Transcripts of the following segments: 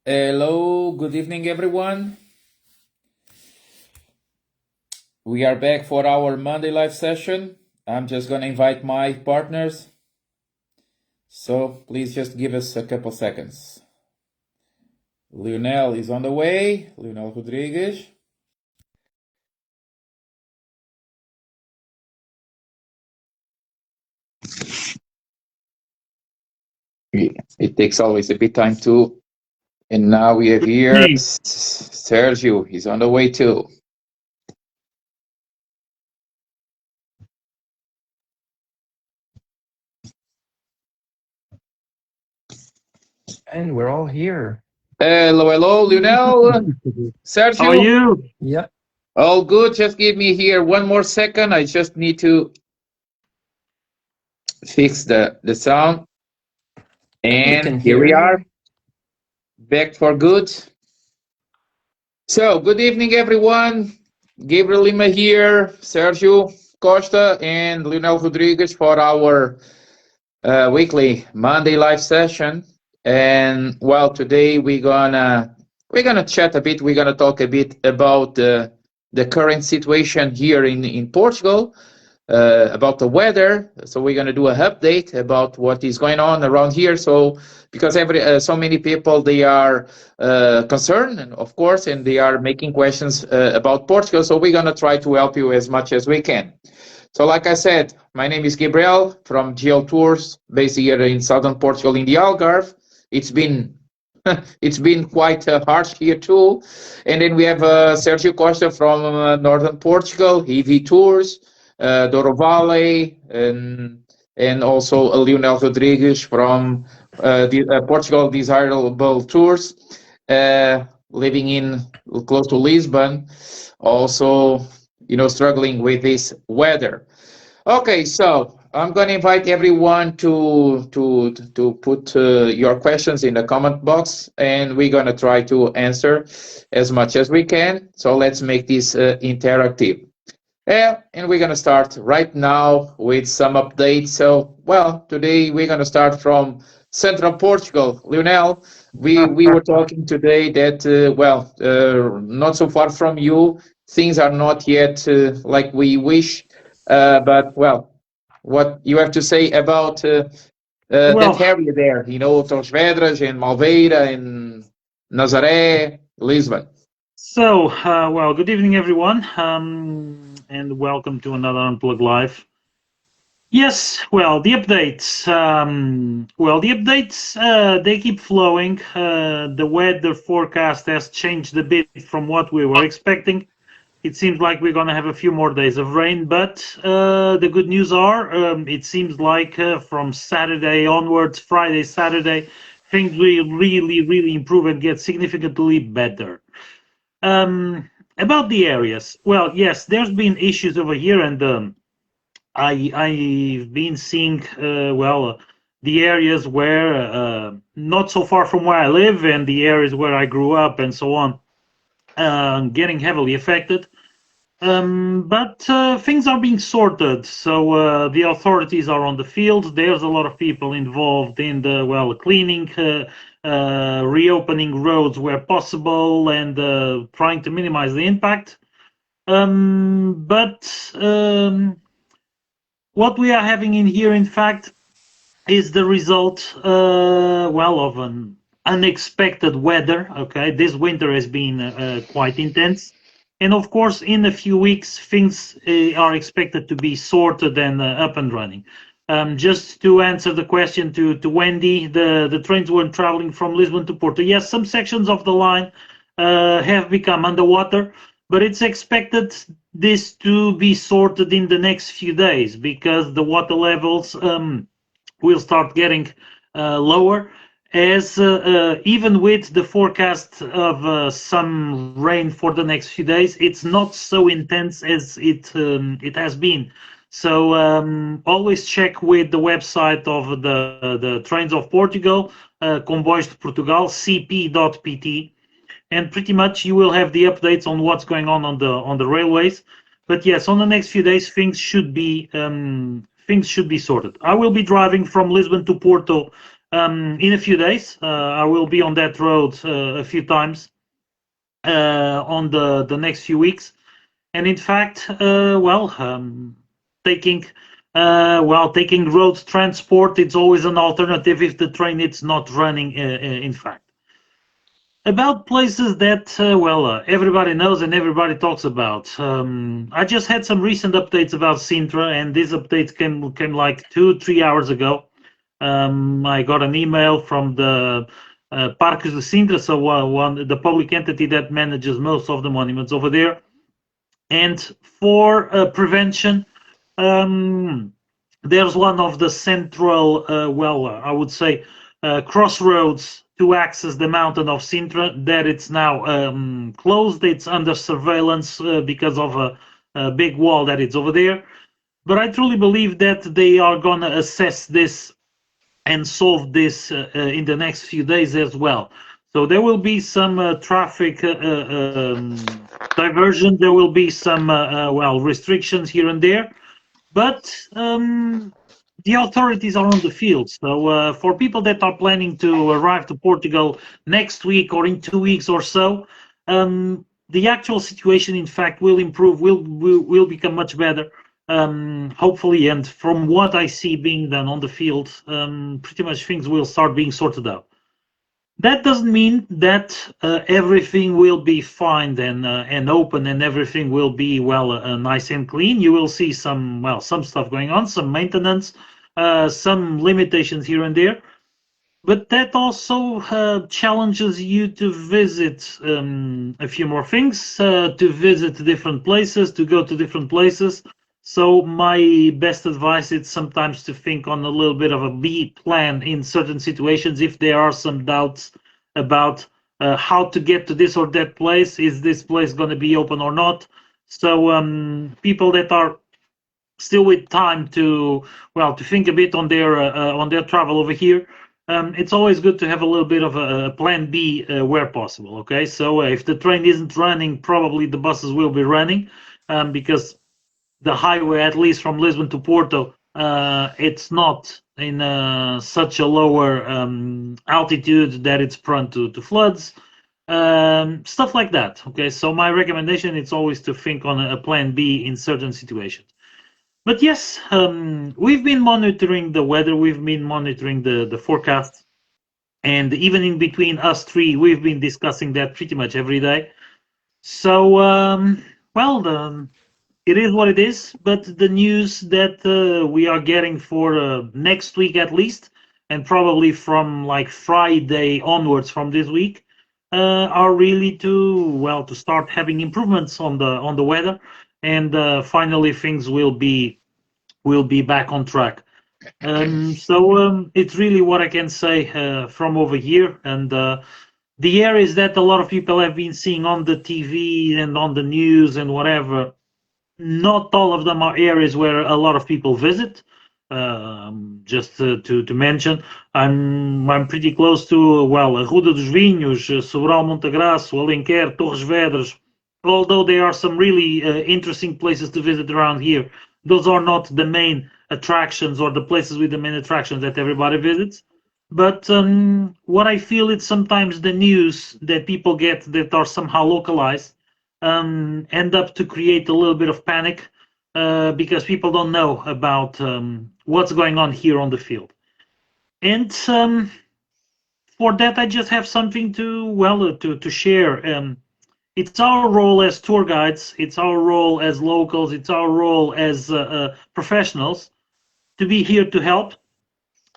Hello, good evening, everyone. We are back for our Monday live session. I'm just going to invite my partners. So please just give us a couple seconds. Lionel is on the way. Lionel Rodrigues. It takes always a bit time too. And now we have here Sergio. He's on the way too. And we're all here. Hello, Lionel. Sergio. How are you? Yeah. All good. Just give me here one more second. I just need to fix the sound. And here we are, back for good. So, good evening, everyone. Gabriel Lima here, Sergio Costa, and Lionel Rodrigues for our weekly Monday live session. And well, today we're gonna chat a bit. We're gonna talk a bit about the current situation here in Portugal. About the weather, so we're going to do a update about what is going on around here. So because so many people, they are concerned, and of course, and they are making questions about Portugal. So we're going to try to help you as much as we can. So like I said, my name is Gabriel from GL Tours, based here in southern Portugal in the Algarve. It's been quite harsh here too. And then we have Sergio Costa from northern Portugal, EV Tours. Douro Valley, and also Lionel Rodrigues from Portugal Desirable Tours, living in close to Lisbon, also, struggling with this weather. Okay, so I'm going to invite everyone to put your questions in the comment box, and we're going to try to answer as much as we can. So let's make this interactive. Yeah, and we're going to start right now with some updates. So, well, today we're going to start from central Portugal. Lionel, we were talking today that, not so far from you, things are not yet like we wish. But, well, what you have to say about that area there, Torres Vedras and Malveira and Nazaré, Lisbon. So, good evening, everyone. And welcome to another Unplugged Live. Yes, the updates. They keep flowing. The weather forecast has changed a bit from what we were expecting. It seems like we're going to have a few more days of rain, but the good news are, it seems like from Saturday onwards, Friday, Saturday, things will really improve and get significantly better. About the areas, well, yes, there's been issues over here, and I've been seeing, the areas where, not so far from where I live, and the areas where I grew up and so on, getting heavily affected. But things are being sorted, so the authorities are on the field. There's a lot of people involved in the cleaning, reopening roads where possible, and trying to minimize the impact. What we are having in here, in fact, is the result, of an unexpected weather. Okay, this winter has been quite intense. And of course, in a few weeks, things are expected to be sorted and up and running. Just to answer the question to Wendy, the trains weren't traveling from Lisbon to Porto. Yes, some sections of the line have become underwater, but it's expected this to be sorted in the next few days because the water levels will start getting lower, as even with the forecast of some rain for the next few days, it's not so intense as it has been. So always check with the website of the Trains of Portugal, Comboios de Portugal, cp.pt, and pretty much you will have the updates on what's going on the railways. But yes, on the next few days, things should be sorted. I will be driving from Lisbon to Porto in a few days. I will be on that road a few times on the next few weeks. And in fact, taking taking road transport, it's always an alternative if the train is not running. In fact, about places that everybody knows and everybody talks about. I just had some recent updates about Sintra, and these updates came like 2-3 hours ago. I got an email from the Parques de Sintra, so the public entity that manages most of the monuments over there. And for prevention, there's one of the central, I would say, crossroads to access the mountain of Sintra that it's now closed. It's under surveillance because of a big wall that is over there. But I truly believe that they are going to assess this and solve this in the next few days as well. So there will be some traffic diversion. There will be some restrictions here and there, but the authorities are on the field. So for people that are planning to arrive to Portugal next week or in 2 weeks or so, the actual situation, in fact, will improve. Will become much better. Hopefully, and from what I see being done on the field, pretty much things will start being sorted out. That doesn't mean that everything will be fine and open and everything will be nice and clean. You will see some stuff going on, some maintenance, some limitations here and there. But that also challenges you to visit a few more things, to visit different places, to go to different places. So my best advice is sometimes to think on a little bit of a B plan in certain situations if there are some doubts about how to get to this or that place. Is this place going to be open or not? So people that are still with time to think a bit on their travel over here, it's always good to have a little bit of a plan B where possible. Okay, so if the train isn't running, probably the buses will be running because the highway, at least from Lisbon to Porto, it's not in such a lower altitude that it's prone to floods, stuff like that. Okay, so my recommendation is always to think on a plan B in certain situations. But yes, we've been monitoring the weather, we've been monitoring the forecast, and even in between us three, we've been discussing that pretty much every day. So, it is what it is, but the news that we are getting for next week at least, and probably from like Friday onwards from this week, are really to start having improvements on the weather, and finally things will be back on track. So it's really what I can say from over here, and the areas that a lot of people have been seeing on the TV and on the news and whatever. Not all of them are areas where a lot of people visit. Just to mention, I'm pretty close to a Ruda dos Vinhos, Sobral, Montegraço, Alenquer, Torres Vedras. Although there are some really interesting places to visit around here, those are not the main attractions or the places with the main attractions that everybody visits. But what I feel is sometimes the news that people get that are somehow localized end up to create a little bit of panic because people don't know about what's going on here on the field. And for that, I just have something to share. It's our role as tour guides, it's our role as locals, it's our role as professionals to be here to help.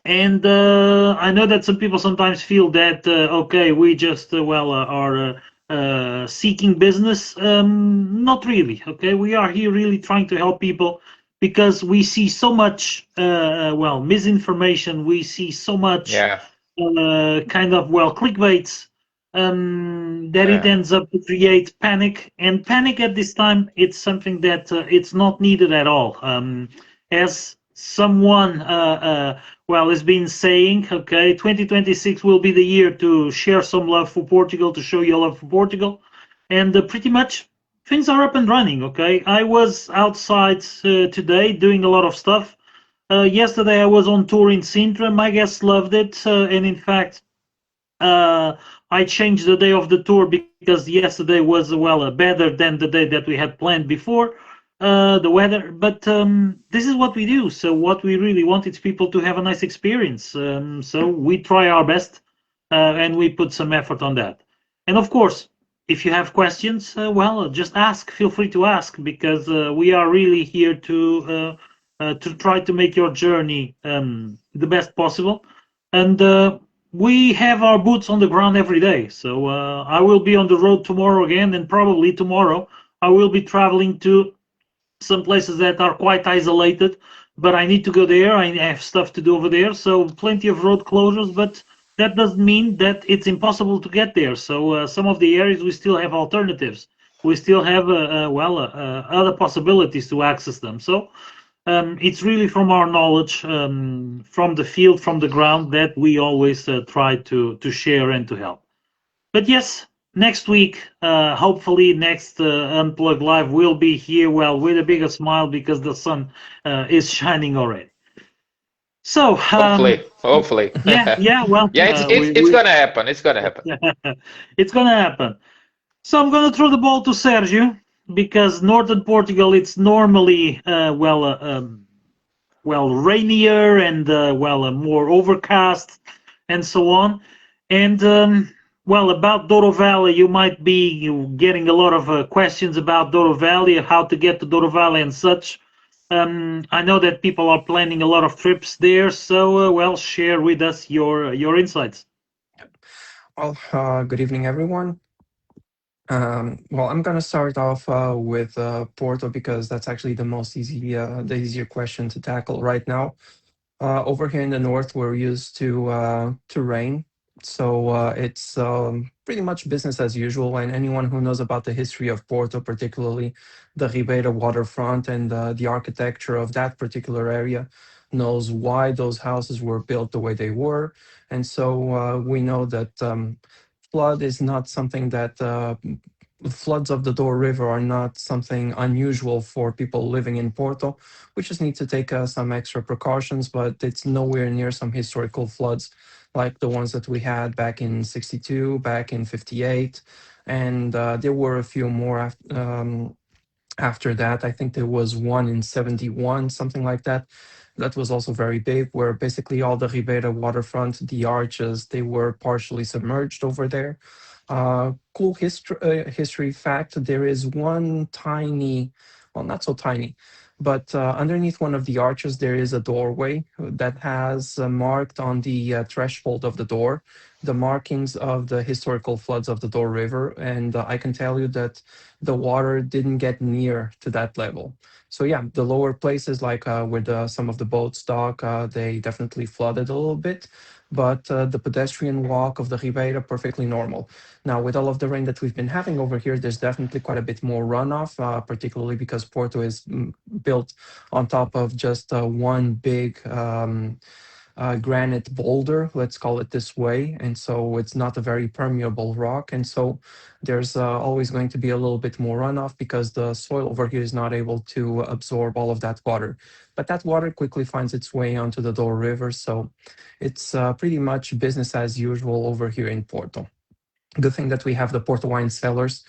And I know that some people sometimes feel that okay, we just are seeking business. Not really. Okay, we are here really trying to help people because we see so much misinformation. We see so much kind of clickbaits that it ends up to create panic. And panic at this time, it's something that it's not needed at all. As someone has been saying, okay, 2026 will be the year to share some love for Portugal, to show your love for Portugal, and pretty much things are up and running. Okay, I was outside today doing a lot of stuff. Yesterday I was on tour in Sintra. My guests loved it, and in fact, uh, I changed the day of the tour because yesterday was better than the day that we had planned before. The weather, but this is what we do. So what we really want is people to have a nice experience. So we try our best, and we put some effort on that. And of course, if you have questions, just ask. Feel free to ask because we are really here to try to make your journey the best possible. And we have our boots on the ground every day. So I will be on the road tomorrow again, and probably tomorrow I will be traveling to some places that are quite isolated, but I need to go there. I have stuff to do over there, so plenty of road closures, but that doesn't mean that it's impossible to get there. So some of the areas we still have alternatives. We still have other possibilities to access them. So it's really from our knowledge, from the field, from the ground, that we always try to share and to help. But yes, next week, hopefully next Unplugged Live will be here, with a bigger smile because the sun is shining already. So, Hopefully. yeah, yeah, Yeah, it's gonna happen. It's gonna happen. it's gonna happen. So I'm gonna throw the ball to Sergio because northern Portugal it's normally rainier and more overcast and so on. And about Douro Valley, you might be getting a lot of questions about Douro Valley, how to get to Douro Valley and such. I know that people are planning a lot of trips there, so share with us your insights. Well, good evening, everyone. I'm gonna start off with Porto because that's actually the easier question to tackle right now. Over here in the north, we're used to rain, so it's pretty much business as usual. And anyone who knows about the history of Porto, particularly the Ribeira waterfront and the architecture of that particular area, knows why those houses were built the way they were. And so we know that flood is not something that floods of the Douro River are not something unusual for people living in Porto. We just need to take some extra precautions, but it's nowhere near some historical floods like the ones that we had back in 62, back in 58. And there were a few more after that. I think there was one in 71, something like that. That was also very big, where basically all the Ribeira waterfront, the arches, they were partially submerged over there. Cool history fact, there is one tiny, well, not so tiny, but underneath one of the arches, there is a doorway that has marked on the threshold of the door the markings of the historical floods of the Douro River. And I can tell you that the water didn't get near to that level. So yeah, the lower places like where some of the boats dock, they definitely flooded a little bit, but the pedestrian walk of the Ribeira perfectly normal. Now, with all of the rain that we've been having over here, there's definitely quite a bit more runoff, particularly because Porto is built on top of just one big granite boulder, let's call it this way. And so it's not a very permeable rock. And so there's always going to be a little bit more runoff because the soil over here is not able to absorb all of that water. But that water quickly finds its way onto the Douro River. So it's pretty much business as usual over here in Porto. Good thing that we have the Porto wine cellars,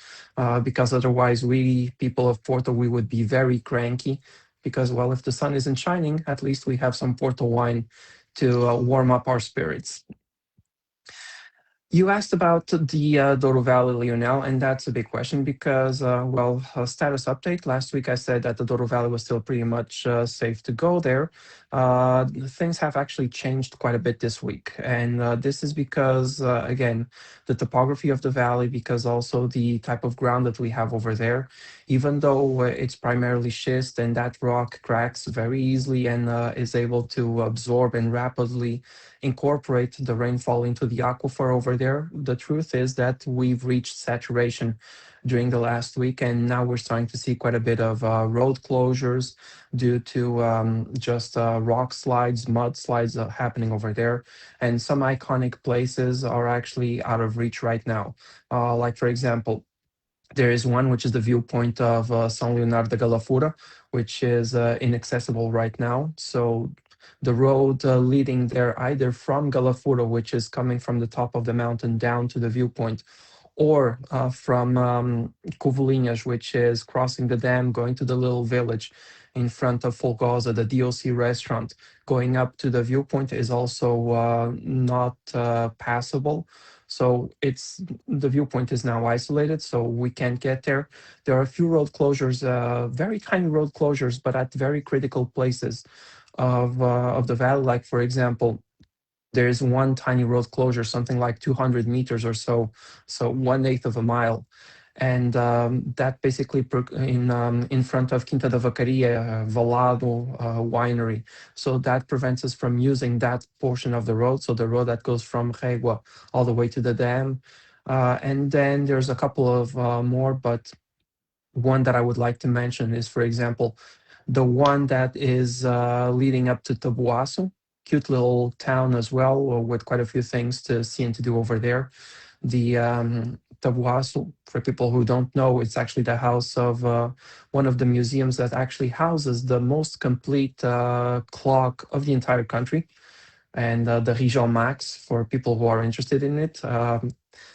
because otherwise we, people of Porto, we would be very cranky because, well, if the sun isn't shining, at least we have some Porto wine to warm up our spirits. You asked about the Douro Valley, Lionel, and that's a big question because, status update. Last week I said that the Douro Valley was still pretty much safe to go there. Things have actually changed quite a bit this week. And this is because, again, the topography of the valley, because also the type of ground that we have over there, even though it's primarily schist and that rock cracks very easily and is able to absorb and rapidly incorporate the rainfall into the aquifer over there. The truth is that we've reached saturation during the last week, and now we're starting to see quite a bit of road closures due to just rock slides, mud slides happening over there. And some iconic places are actually out of reach right now. Like, for example, there is one which is the viewpoint of São Leonardo da Galafura, which is inaccessible right now. So the road leading there either from Galafuro, which is coming from the top of the mountain down to the viewpoint, or from Covolinhas, which is crossing the dam, going to the little village in front of Folgosa, the DOC restaurant, going up to the viewpoint is also not passable. So it's the viewpoint is now isolated, so we can't get there. There are a few road closures, very tiny road closures, but at very critical places of the valley. Like for example, there is one tiny road closure, something like 200 meters or so, so 1/8 of a mile. And that basically in front of Quinta da Vacaria, Valado winery. So that prevents us from using that portion of the road. So the road that goes from Regua all the way to the dam. And then there's a couple of more, but one that I would like to mention is, for example, the one that is leading up to Tabuaço, cute little town as well, with quite a few things to see and to do over there. The Tabuaço, for people who don't know, it's actually the house of one of the museums that actually houses the most complete clock of the entire country, and the Region Max for people who are interested in it.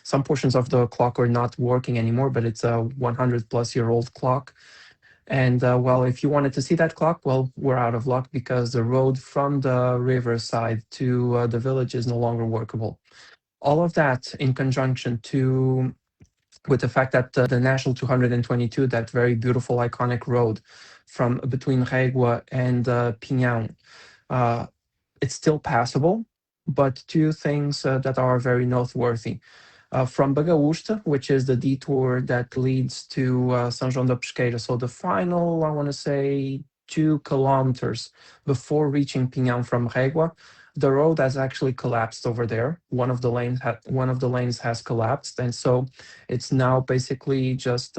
Some portions of the clock are not working anymore, but it's a 100-plus-year-old clock. And well, if you wanted to see that clock, well, we're out of luck because the road from the riverside to the village is no longer workable. All of that in conjunction with the fact that the National 222, that very beautiful, iconic road from between Regua and Pinhão, uh, it's still passable, but two things that are very noteworthy. From Bagaústa, which is the detour that leads to São João da Pesqueira. So the final, I want to say, 2 kilometers before reaching Pinhão from Régua, the road has actually collapsed over there. One of the lanes has collapsed, and so it's now basically just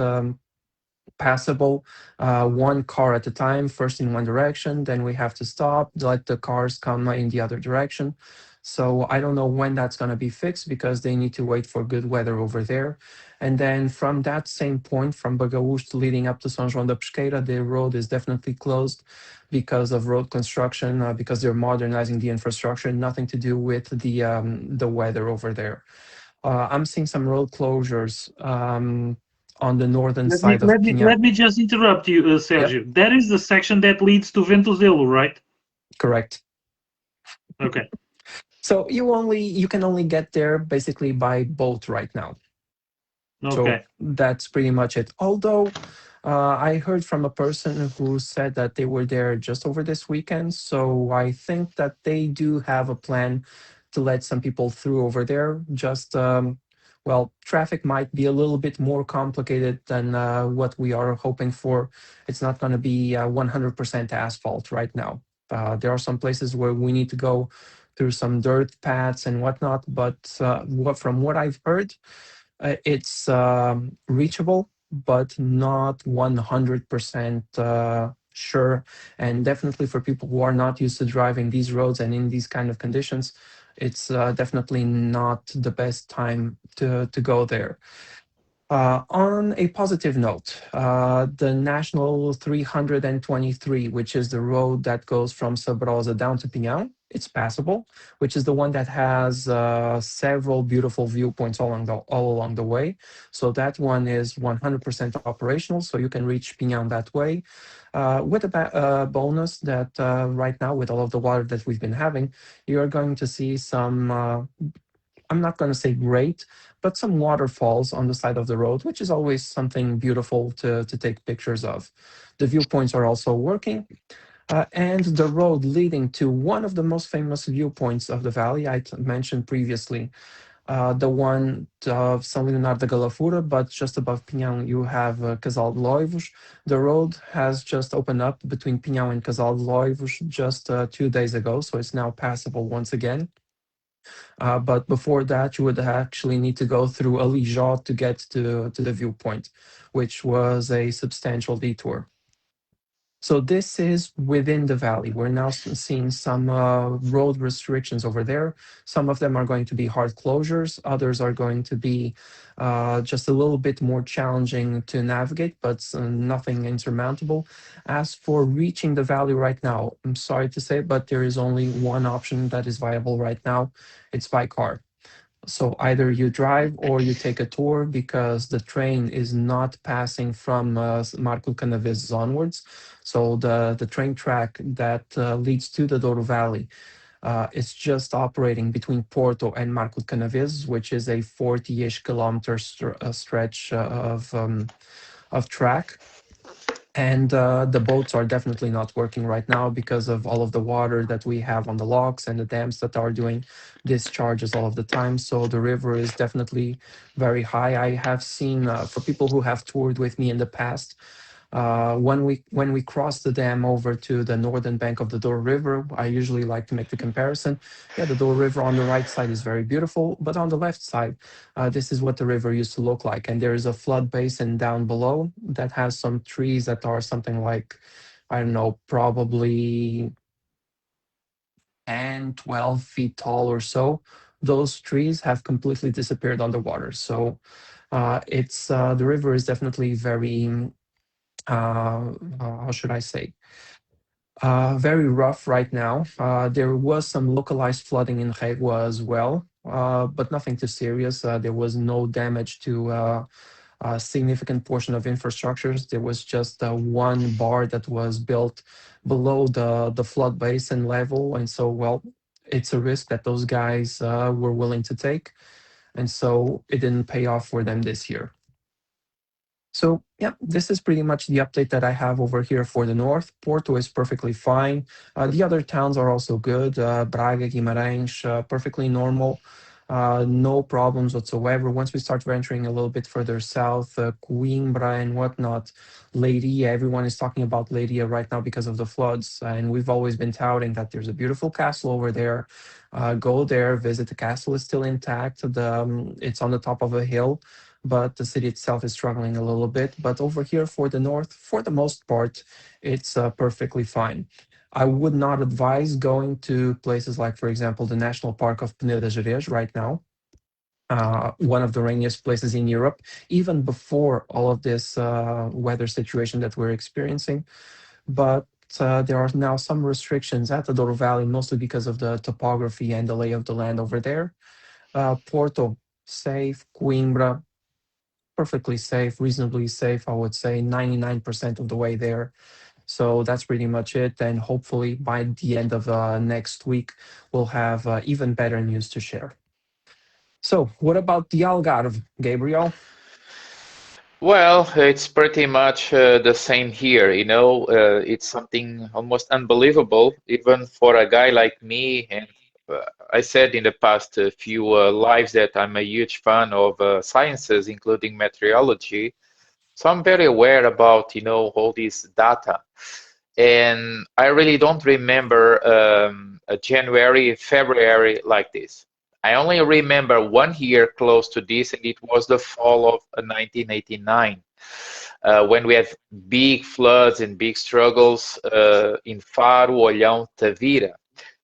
passable, one car at a time, first in one direction, then we have to stop, let the cars come in the other direction. So I don't know when that's going to be fixed because they need to wait for good weather over there. And then from that same point, from Bagaúste leading up to São João da Pesqueira, the road is definitely closed because of road construction, because they're modernizing the infrastructure, nothing to do with the weather over there. I'm seeing some road closures on the northern Let me side of let me Pinhão. let me just interrupt you, Yep, Sergio. That is the section that leads to Ventuzelo, right? correct. Okay. So you can only get there basically by boat right now. So Okay. that's pretty much it. Although I heard from a person who said that they were there just over this weekend. So I think that they do have a plan to let some people through over there. Just, well, traffic might be a little bit more complicated than what we are hoping for. It's not going to be 100% asphalt right now. There are some places where we need to go through some dirt paths and whatnot. But from what I've heard, it's reachable, but not 100% sure. And definitely for people who are not used to driving these roads and in these kind of conditions, it's definitely not the best time to go there. On a positive note, the National 323, which is the road that goes from Sabrosa down to Pinhão, it's passable, which is the one that has several beautiful viewpoints all along the way. So that one is 100% operational, so you can reach Pinhão that way. With a bonus that right now, with all of the water that we've been having, you're going to see some I'm not going to say great, but some waterfalls on the side of the road, which is always something beautiful to take pictures of. The viewpoints are also working. And the road leading to one of the most famous viewpoints of the valley, mentioned previously, the one of São Leonardo da Galafura, but just above Pinhão, you have Casal de Loivos. The road has just opened up between Pinhão and Casal de Loivos just 2 days ago, so it's now passable once again. But before that, you would actually need to go through Alijó to get to the viewpoint, which was a substantial detour. So this is within the valley. We're now seeing some road restrictions over there. Some of them are going to be hard closures. Others are going to be just a little bit more challenging to navigate, but nothing insurmountable. As for reaching the valley right now, I'm sorry to say, but there is only one option that is viable right now. It's by car. So either you drive or you take a tour because the train is not passing from Marco Canaveses onwards. So the train track that leads to the Douro Valley is just operating between Porto and Marco Canaveses, which is a 40-ish kilometer stretch of track. And the boats are definitely not working right now because of all of the water that we have on the locks and the dams that are doing discharges all of the time. So the river is definitely very high. I have seen, for people who have toured with me in the past, when we cross the dam over to the northern bank of the Douro River, I usually like to make the comparison. Yeah, the Douro River on the right side is very beautiful, but on the left side, this is what the river used to look like. And there is a flood basin down below that has some trees that are something like, I don't know, probably 10, 12 feet tall or so. Those trees have completely disappeared underwater. So it's the river is definitely very how should I say, very rough right now. There was some localized flooding in Regua as well, but nothing too serious. There was no damage to a significant portion of infrastructures. There was just one bar that was built below the flood basin level, and so well, it's a risk that those guys were willing to take, and so it didn't pay off for them this year. So yeah, this is pretty much the update that I have over here for the north. Porto is perfectly fine. The other towns are also good. Braga, Guimarães, perfectly normal. No problems whatsoever. Once we start venturing a little bit further south, Coimbra and whatnot, Leiria, everyone is talking about Leiria right now because of the floods. And we've always been touting that there's a beautiful castle over there. Go there, visit the castle, is still intact. It's on the top of a hill, but the city itself is struggling a little bit. But over here for the north, for the most part, it's perfectly fine. I would not advise going to places like, for example, the National Park of Peneda Gerês right now, one of the rainiest places in Europe, even before all of this weather situation that we're experiencing. But there are now some restrictions at the Douro Valley, mostly because of the topography and the lay of the land over there. Porto, safe. Coimbra, perfectly safe, reasonably safe, I would say 99% of the way there. So that's pretty much it. And hopefully by the end of next week, we'll have even better news to share. So what about the Algarve, Gabriel? Well, it's pretty much the same here. It's something almost unbelievable, even for a guy like me. And uh, I said in the past few lives that I'm a huge fan of sciences, including meteorology. So I'm very aware about, all this data. And I really don't remember a January, February like this. I only remember one year close to this, and it was the fall of 1989, when we had big floods and big struggles in Faro, Olhão, Tavira.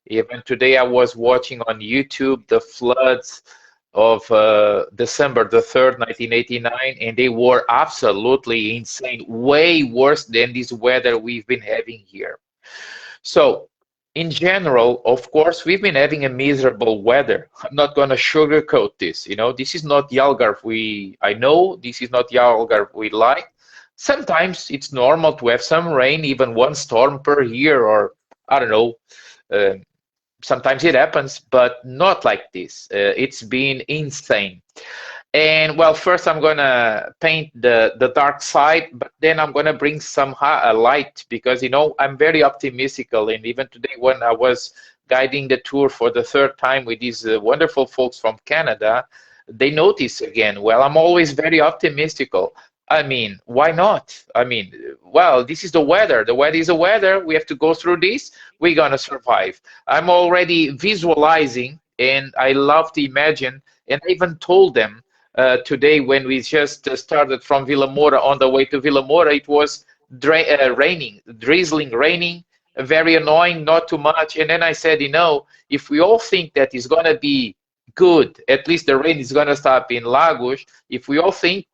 Even today, I was watching on YouTube the floods of December the 3rd, 1989, and they were absolutely insane, way worse than this weather we've been having here. So, in general, of course, we've been having a miserable weather. I'm not going to sugarcoat this. This is not the Algarve I know. This is not the Algarve we like. Sometimes it's normal to have some rain, even one storm per year, or I don't know. Uh, Sometimes it happens, but not like this. It's been insane. And well, first I'm gonna paint the dark side, but then I'm gonna bring some light because I'm very optimistical. And even today, when I was guiding the tour for the third time with these wonderful folks from Canada, they notice again. Well, I'm always very optimistical. I mean, why not? I mean, well, this is the weather. The weather is the weather. We have to go through this. We're gonna survive. I'm already visualizing, and I love to imagine. And I even told them today when we just started from Vila Moura on the way to Vila Moura, it was raining, drizzling, raining, very annoying, not too much. And then I said, if we all think that it's going to be good, at least the rain is going to stop in Lagos, if we all think,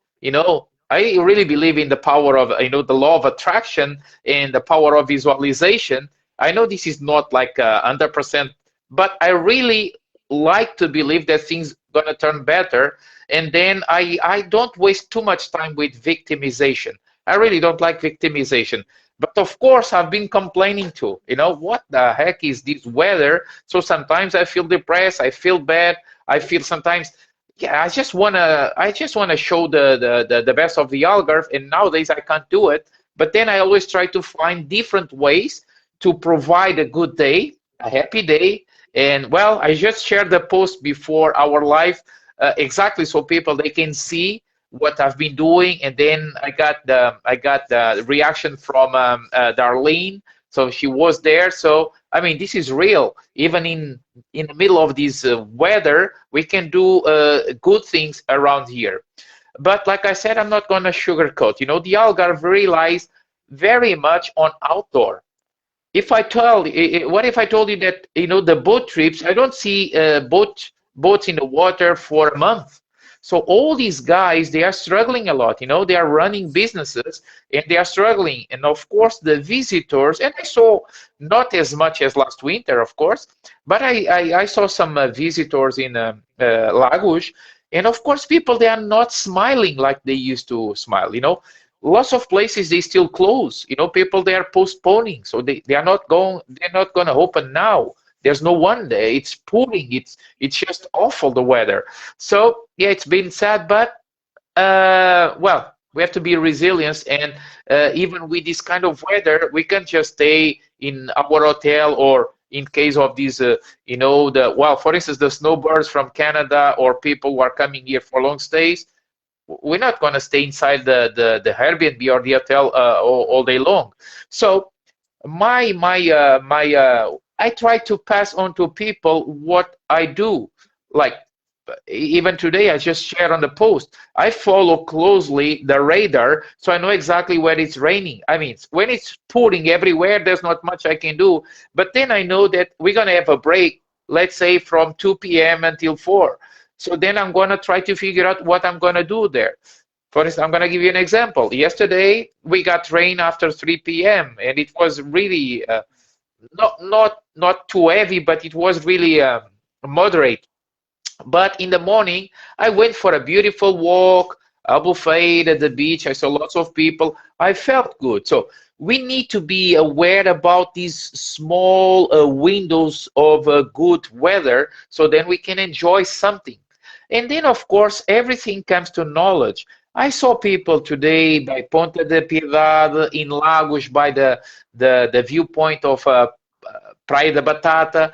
I really believe in the power of, the law of attraction and the power of visualization. I know this is not like 100%, but I really like to believe that things going to turn better. And then I don't waste too much time with victimization. I really don't like victimization. But of course, I've been complaining too. What the heck is this weather? So sometimes I feel depressed. I feel bad. I feel sometimes, yeah, I just wanna show the best of the Algarve, and nowadays I can't do it. But then I always try to find different ways to provide a good day, a happy day. And well, I just shared the post before our live, exactly so people they can see what I've been doing. And then I got the reaction from Darlene, so she was there. So I mean, this is real. Even in the middle of this weather, we can do good things around here. But like I said, I'm not going to sugarcoat. The Algarve relies very much on outdoor. If I tell, what if I told you that the boat trips? I don't see boats in the water for a month. So all these guys, they are struggling a lot. They are running businesses and they are struggling. And of course, the visitors, and I saw not as much as last winter, of course, but I saw some visitors in Lagos, and of course, people they are not smiling like they used to smile. Lots of places they still close. People they are postponing, so they are not going. They're not going to open now. There's no one there. It's pouring. It's just awful the weather. So yeah, it's been sad, but well, we have to be resilient. And even with this kind of weather, we can't just stay in our hotel, or in case of these, for instance, the snowbirds from Canada or people who are coming here for long stays. We're not going to stay inside the Airbnb or the hotel all day long. So I try to pass on to people what I do. Like even today, I just shared on the post. I follow closely the radar, so I know exactly where it's raining. I mean, when it's pouring everywhere, there's not much I can do. But then I know that we're gonna have a break, let's say from 2 p.m. until 4. So then I'm gonna try to figure out what I'm gonna do there. For instance, I'm gonna give you an example. Yesterday we got rain after 3 p.m. and it was really not too heavy, but it was really moderate. But in the morning, I went for a beautiful walk, Abu Faid at the beach. I saw lots of people. I felt good. So we need to be aware about these small windows of good weather, so then we can enjoy something. And then, of course, everything comes to knowledge. I saw people today by Ponte de Piedade in Lagos, by the viewpoint of Praia da Batata.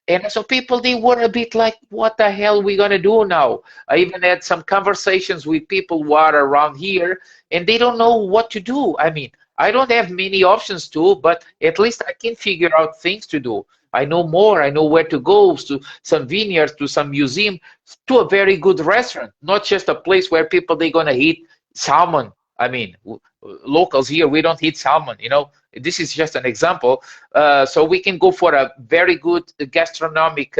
And so people, they were a bit like, what the hell we gonna do now? I even had some conversations with people who are around here, and they don't know what to do. I mean, I don't have many options to, but at least I can figure out things to do. I know more. I know where to go, to some vineyards, to some museum, to a very good restaurant, not just a place where people, they're gonna eat salmon. I mean, locals here, we don't eat salmon, This is just an example. So we can go for a very good gastronomic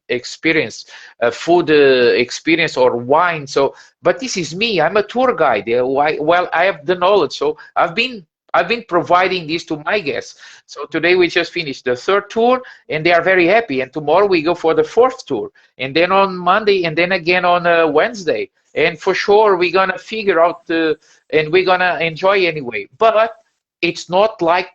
experience, food experience, or wine. So, but this is me. I'm a tour guide. Well, I have the knowledge. So I've been providing this to my guests. So today we just finished the 3rd tour, and they are very happy. And tomorrow we go for the 4th tour, and then on Monday, and then again on Wednesday. And for sure we're gonna figure out, and we're gonna enjoy anyway. But it's not like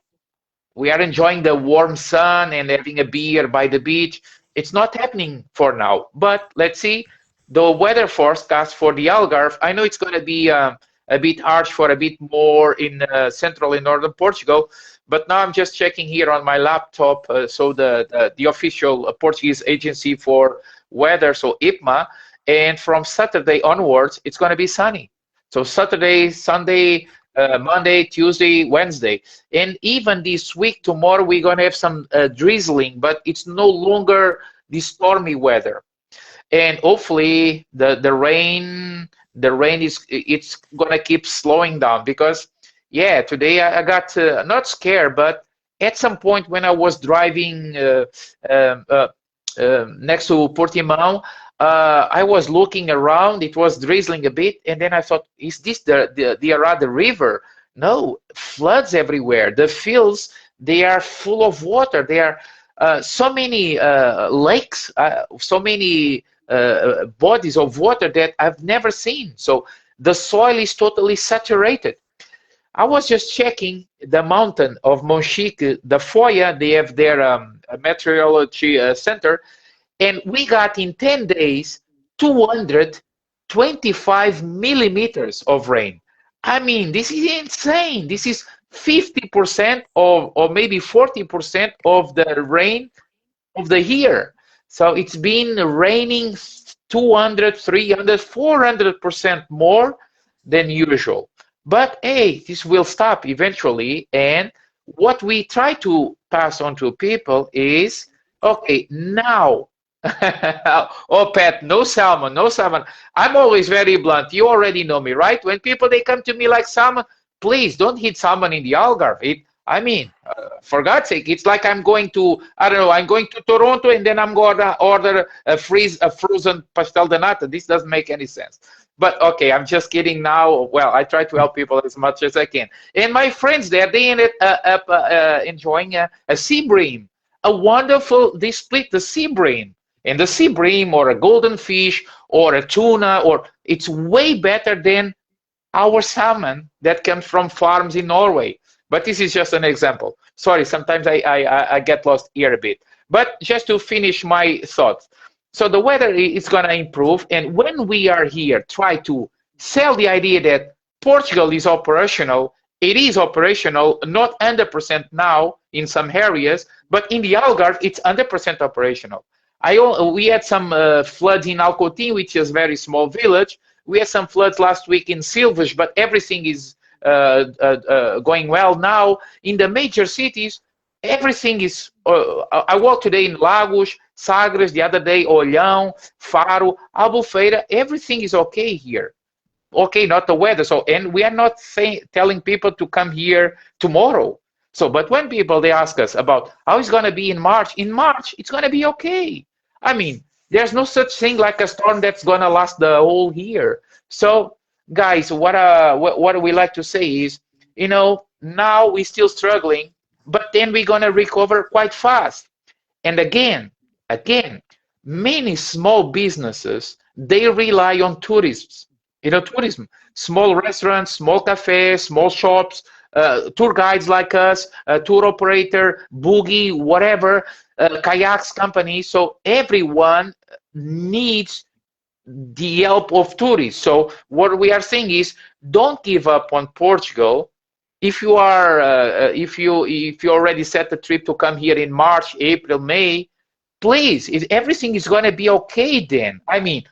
we are enjoying the warm sun and having a beer by the beach. It's not happening for now. But let's see the weather forecast for the Algarve. I know it's going to be a bit harsh for a bit more in central and northern Portugal. But now I'm just checking here on my laptop. So the official Portuguese agency for weather, so IPMA, and from Saturday onwards, it's going to be sunny. So Saturday, Sunday, Monday, Tuesday, Wednesday, and even this week, tomorrow, we're going to have some drizzling, but it's no longer the stormy weather. And hopefully the rain it's going to keep slowing down, because yeah, today I got not scared, but at some point when I was driving um, uh, next to Portimão, I was looking around. It was drizzling a bit, and then I thought, "Is this the Arada River?" No, floods everywhere. The fields, they are full of water. There are so many lakes, so many bodies of water that I've never seen. So the soil is totally saturated. I was just checking the mountain of Monchique, the Foya, they have their meteorology center, and we got in 10 days 225 millimeters of rain. I mean, this is insane. This is 50% of, or maybe 40% of the rain of the year. So it's been raining 200, 300, 400% more than usual. But hey, this will stop eventually. And what we try to pass on to people is, okay, now, oh, Pat, no salmon, no salmon. I'm always very blunt. You already know me, right? When people, they come to me like salmon, please don't hit salmon in the Algarve. I mean, for God's sake, it's like I'm going to, I don't know, I'm going to Toronto and then I'm going to order a frozen pastel de nata. This doesn't make any sense. But okay, I'm just kidding now. Well, I try to help people as much as I can. And my friends there, they ended up enjoying a sea bream, a wonderful, they split the sea bream. And the sea bream or a golden fish or a tuna, or it's way better than our salmon that comes from farms in Norway. But this is just an example. Sorry, sometimes I get lost here a bit. But just to finish my thoughts. So the weather is going to improve. And when we are here, try to sell the idea that Portugal is operational. It is operational, not 100% now in some areas, but in the Algarve, it's 100% operational. We had some floods in Alcotim, which is a very small village. We had some floods last week in Silves, but everything is going well now. In the major cities, everything is. I walked today in Lagos, Sagres, the other day, Olhão, Faro, Albufeira. Everything is okay here. Okay, not the weather. So, and we are not telling people to come here tomorrow. So, but when people, they ask us about how it's going to be in March it's going to be okay. I mean, there's no such thing like a storm that's going to last the whole year. So, guys, what we like to say is, you know, now we're still struggling, but then we're going to recover quite fast. And again, many small businesses, they rely on tourism. You know, tourism, small restaurants, small cafes, small shops, tour guides like us, tour operator, boogie, whatever, kayaks company. So everyone needs the help of tourists. So what we are saying is, don't give up on Portugal. If you are, if you already set the trip to come here in March, April, May, please, everything is going to be okay then. I mean,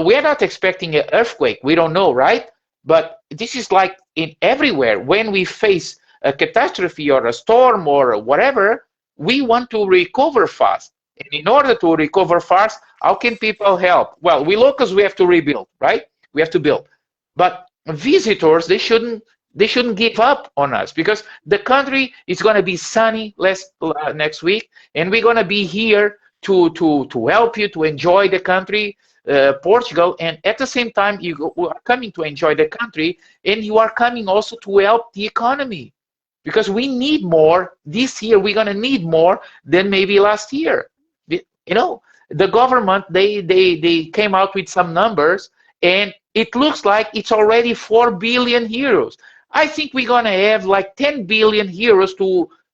we are not expecting an earthquake. We don't know, right? But this is like in everywhere. When we face a catastrophe or a storm or whatever, we want to recover fast. And in order to recover fast, how can people help? Well, we locals, we have to rebuild, right? We have to build. But visitors, they shouldn't give up on us, because the country is going to be sunny next week, and we're going to be here to help you to enjoy the country. Portugal, and at the same time you are coming to enjoy the country, and you are coming also to help the economy, because we need more this year. We're going to need more than maybe last year. You know, the government, they came out with some numbers, and it looks like it's already 4 billion euros. I think we're going to have like 10 billion euros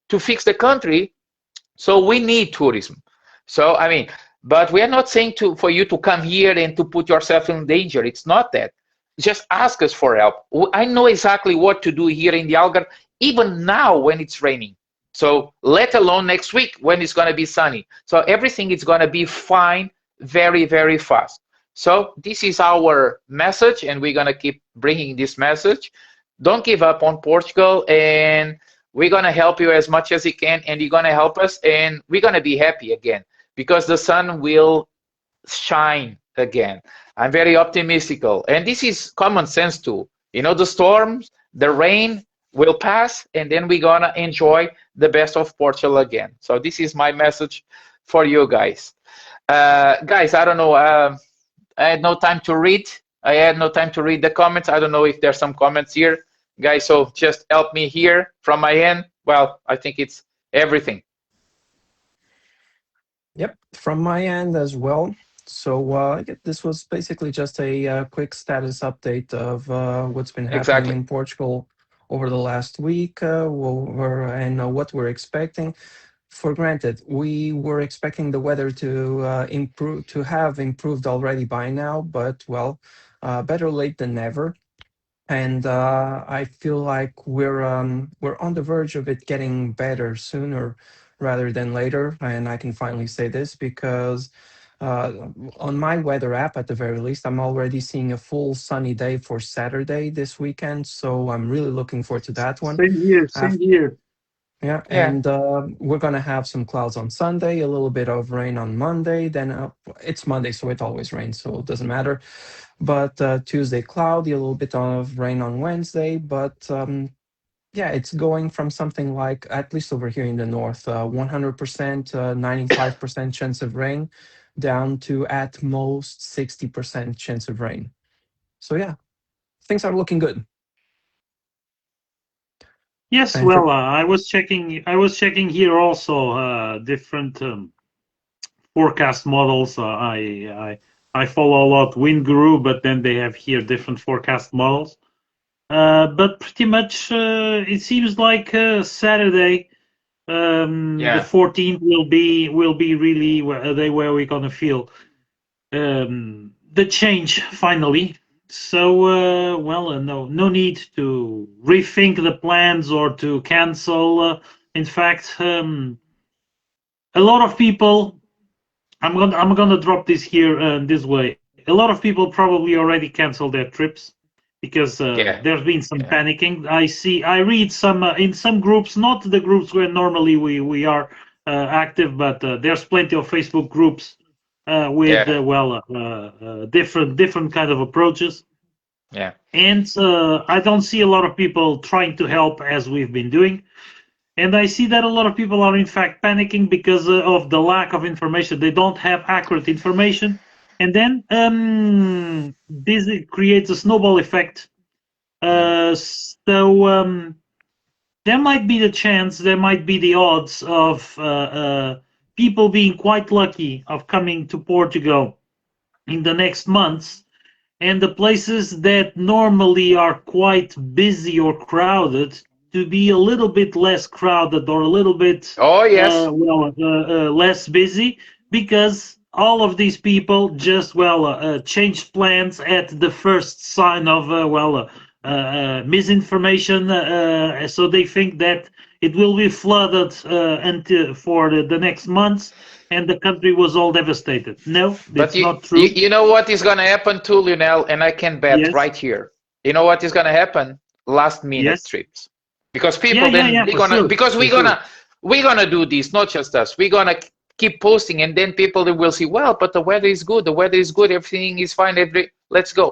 to fix the country. So we need tourism. So I mean, but we are not saying for you to come here and to put yourself in danger. It's not that. Just ask us for help. I know exactly what to do here in the Algarve, even now when it's raining. So let alone next week when it's going to be sunny. So everything is going to be fine very, very fast. So this is our message, and we're going to keep bringing this message. Don't give up on Portugal, and we're going to help you as much as we can, and you're going to help us, and we're going to be happy again, because the sun will shine again. I'm very optimistical. And this is common sense too. You know, the storms, the rain, will pass, and then we're gonna enjoy the best of Portugal again. So this is my message for you guys. Guys, I don't know. I had no time to read. I had no time to read the comments. I don't know if there's some comments here, guys. So just help me here from my end. Well, I think it's everything. Yep, from my end as well. So this was basically just a quick status update of what's been happening Exactly. in Portugal over the last week, and what we're expecting. For granted, we were expecting the weather to improve, to have improved already by now, but well, better late than never. And I feel like we're on the verge of it getting better sooner rather than later. And I can finally say this because uh, on my weather app, at the very least, I'm already seeing a full sunny day for Saturday this weekend. So I'm really looking forward to that one. Same here, same here. Yeah, Yeah. and we're gonna have some clouds on Sunday, a little bit of rain on Monday. Then it's Monday, so it always rains, so it doesn't matter. But Tuesday cloudy, a little bit of rain on Wednesday. But yeah, it's going from something like, at least over here in the north, 100%, 95% chance of rain, down to at most 60% chance of rain. So yeah, things are looking good. Yes, And well, I was checking. I was checking here also different forecast models. I follow a lot Wind Guru, but then they have here different forecast models. But pretty much, it seems like Saturday, the Yeah. 14th will be really a day where we're gonna feel the change finally. So, no need to rethink the plans or to cancel. In fact, a lot of people. I'm gonna drop this here this way. A lot of people probably already canceled their trips because Yeah. there's been some Yeah. panicking. I read some in some groups, not the groups where normally we are active, but there's plenty of Facebook groups with Yeah. different kind of approaches. Yeah. And I don't see a lot of people trying to help as we've been doing. And I see that a lot of people are in fact panicking because of the lack of information. They don't have accurate information. And then this creates a snowball effect. There might be the chance, there might be the odds of people being quite lucky of coming to Portugal in the next months, and the places that normally are quite busy or crowded to be a little bit less crowded or a little bit Oh yes. less busy, because all of these people just changed plans at the first sign of misinformation, so they think that it will be flooded until for the next months, and the country was all devastated. No, But it's not true. you know what is gonna happen too, Lionel, and I can bet Yes, right here. You know what is gonna happen? Last minute yes, trips. Because yeah, people yeah, then yeah, they're for gonna, sure, because for sure. we're gonna do this, not just us. We're gonna keep posting, and then people they will see, well, but the weather is good, the weather is good, everything is fine, let's go.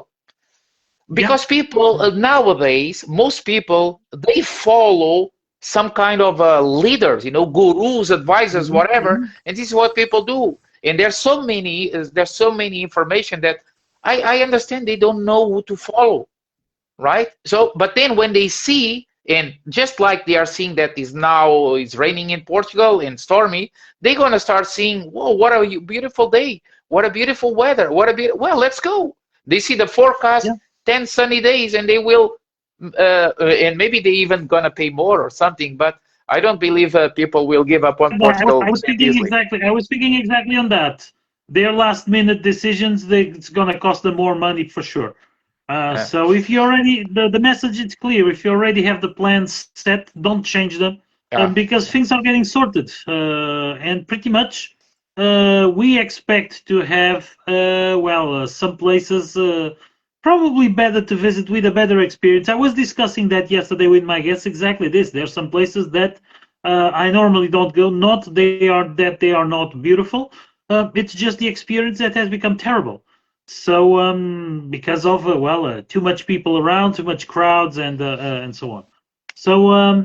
Yeah. Because people nowadays, most people they follow some kind of leaders, you know, gurus, advisors, Mhm, whatever, mhm. and this is what people do. And there's so many information that I understand they don't know who to follow, right? So but then when they see, and just like they are seeing that is now it's raining in Portugal and stormy, they're gonna start seeing, whoa, what a beautiful day, what a beautiful weather, well, let's go. They see the forecast, Yeah. 10 sunny days, and they will and maybe they even gonna pay more or something, but I don't believe people will give up on Yeah, but Portugal I was that speaking easily. exactly. I was speaking exactly on that. Their last minute decisions, it's gonna cost them more money for sure. Yeah. So if you already the message is clear. If you already have the plans set, don't change them, Yeah. because things are getting sorted. And pretty much, we expect to have some places probably better to visit with a better experience. I was discussing that yesterday with my guests. Exactly this. There's some places that I normally don't go. Not they are not beautiful. It's just the experience that has become terrible. So because of too much people around, too much crowds, and so on. So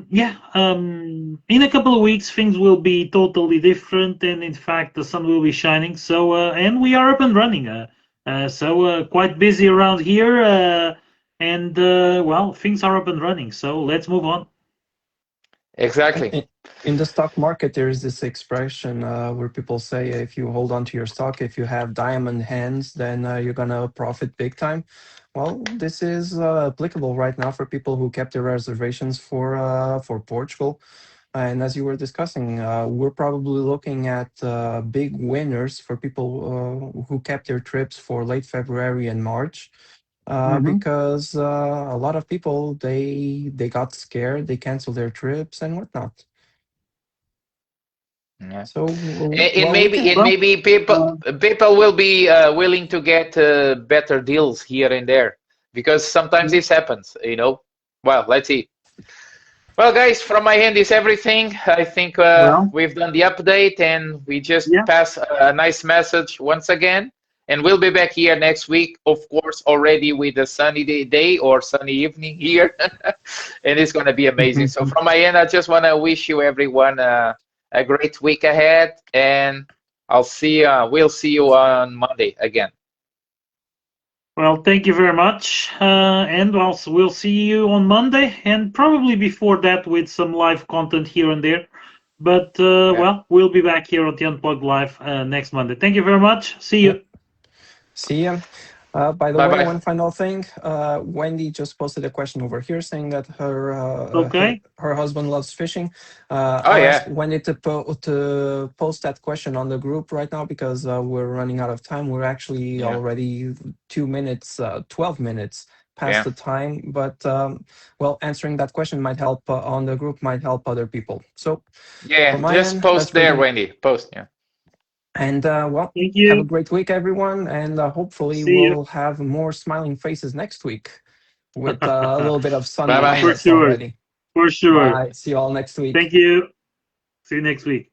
yeah, in a couple of weeks things will be totally different, and in fact the sun will be shining. So and we are up and running. Quite busy around here, and well, things are up and running. So let's move on. Exactly. In the stock market, there is this expression where people say if you hold on to your stock, if you have diamond hands, then you're gonna profit big time. Well, this is applicable right now for people who kept their reservations for Portugal. And as you were discussing, we're probably looking at big winners for people who kept their trips for late February and March. Hmm. Because a lot of people they got scared, they canceled their trips and whatnot. Yeah. So And well, we maybe can. and Well, maybe uh, people will be willing to get better deals here and there because sometimes this happens, you know. Well, let's see. Well, guys, from my end is everything. I think well, we've done the update and we just yeah. pass a nice message once again. And we'll be back here next week, of course, already with a sunny day or sunny evening here. And it's going to be amazing. So, from my end, I just want to wish you everyone a great week ahead. And we'll see you on Monday again. Well, thank you very much. And also, we'll see you on Monday, and probably before that with some live content here and there. But Yeah. well, we'll be back here on the Unplugged Live next Monday. Thank you very much. See Yep. you. See ya. By the Bye way, bye. one final thing. Wendy just posted a question over here saying that Okay. her husband loves fishing. Oh, I'll ask yeah. Wendy to post that question on the group right now because we're running out of time. We're actually Yeah. already 2 minutes, 12 minutes past Yeah. the time. But well, answering that question might help on the group, might help other people. So Yeah. from my Just end, post that's there, really. Wendy. Post. Yeah. And well, Thank have a you. great week, everyone. And hopefully, See you. we'll have more smiling faces next week with a little bit of sun Bye behind For bye. us sure. already. For sure. Bye. See you all next week. Thank you. See you next week.